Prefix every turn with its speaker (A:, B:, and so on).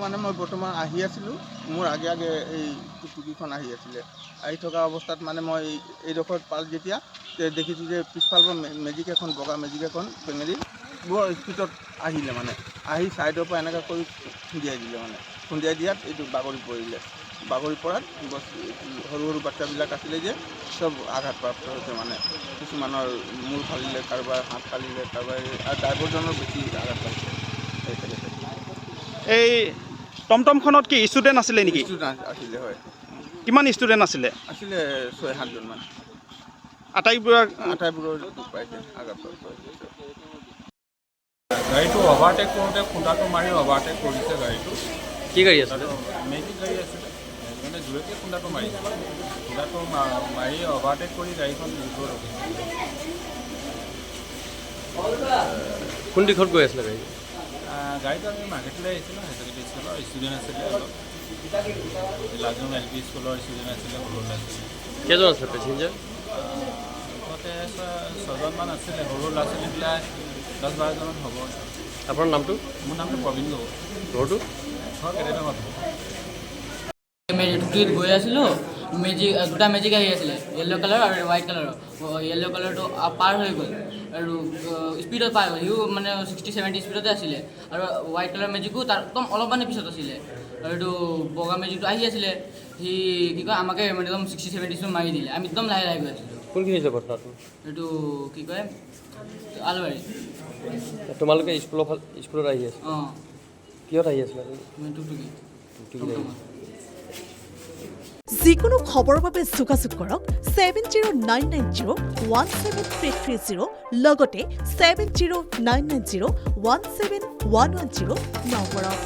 A: মানে মই বৰ্তমান আহি আছিলোঁ, মোৰ আগে আগে এই টুকটুকিখন আহি আছিলে। আহি থকা অৱস্থাত মানে মই এইডোখৰত পাল যেতিয়া দেখিছোঁ যে পিছফালৰ পৰা মেজিক এখন বগা মেজিক এখন বেঙেৰি বৰ স্পীডত আহিলে মানে আহি ছাইডৰ পৰা এনেকৈ কৰি খুন্দিয়াই দিলে মানে খুন্দিয়াই দিয়াত এইটো বাগৰি পৰিলে। বাগৰি পৰাত সৰু সৰু বাচ্চাবিলাক আছিলে যে চব আঘাতপ্ৰাপ্ত হৈছে মানে কিছুমানৰ মূৰ ফালিলে, কাৰোবাৰ হাত ফালিলে, কাৰোবাৰ আৰু ড্ৰাইভাৰজনৰ বেছি আঘাত পাইছে।
B: এই টমটমখনত কি ষ্টুডেণ্ট আছিলে নেকি?
A: ষ্টুডেণ্ট আছিলে, হয়।
B: কিমান ষ্টুডেণ্ট আছিলে?
A: আছিলে 6-7জন মান।
B: আটাইবোৰৰ
A: দুখ পাইছে, আঘাতপ্ৰাপ্ত হৈছে।
C: গাড়ীটো অভাৰটেক কৰোঁতে খুন্দাটো মাৰি অভাৰটেক কৰিছে গাড়ীটো।
B: কি গাড়ী আছিলে?
C: মেজিক গাড়ী আছিলে, মানে জোৰেকৈ খুন্দাটো মাৰিছে। খুন্দাটো মাৰি অভাৰটেক কৰি গাড়ীখন ভিতৰত ৰখিছে।
B: কোন দিশত গৈ আছিলে গাড়ী?
C: গাড়ীটো আমি মাৰ্কেটলৈ আহিছিলোঁ, হায়াৰ ছেকেণ্ডেৰী স্কুলৰ ষ্টুডেণ্ট আছিলে অলপ। লাজং LP স্কুলৰ ষ্টুডেণ্ট আছিলে, সৰু ল'ৰা ছোৱালী।
B: কেইজন আছিলে পেছেঞ্জাৰ?
C: মুঠতে 6জনমান আছিলে, সৰু ল'ৰা ছোৱালীবিলাক 10-12জন হ'ব।
B: আপোনাৰ নামটো?
C: মোৰ নামটো প্ৰবীণ গগৈ।
B: ঘৰটো?
C: ঘৰ কেইটামান হ'ব।
D: টুকটুকিত গৈ আছিলোঁ, দুটা মেজিক আহি আছিলে, য়েল্ল' কালাৰ আৰু হোৱাইট কালাৰৰ। য়েল্ল' কালাৰটো পাৰ হৈ গ'ল আৰু স্পীডত পাৰ গ'ল, সিও মানে 60-70 স্পীডতে আছিলে আৰু হোৱাইট কালাৰ মেজিকো তাৰ একদম অলপমানে পিছত আছিলে আৰু এইটো বগা মেজিকটো আহি আছিলে, সি কি কয় আমাকে মানে একদম 60-70 স্পীড মাৰি দিলে। আমি একদম লাহে লাহে গৈ আছিলোঁ।
B: কোনখিনি হৈছে ঘটনাটো?
D: এইটো কি কয় আলুবাৰী।
B: তোমালোকে স্কুলত আহি আছে?
D: অঁ,
B: কিহত আহি আছিলে?
D: টুকটুকি।
E: যিকোনো খবৰৰ বাবে যোগাযোগ কৰক 7099017330 লগতে 7099017110 নম্বৰত।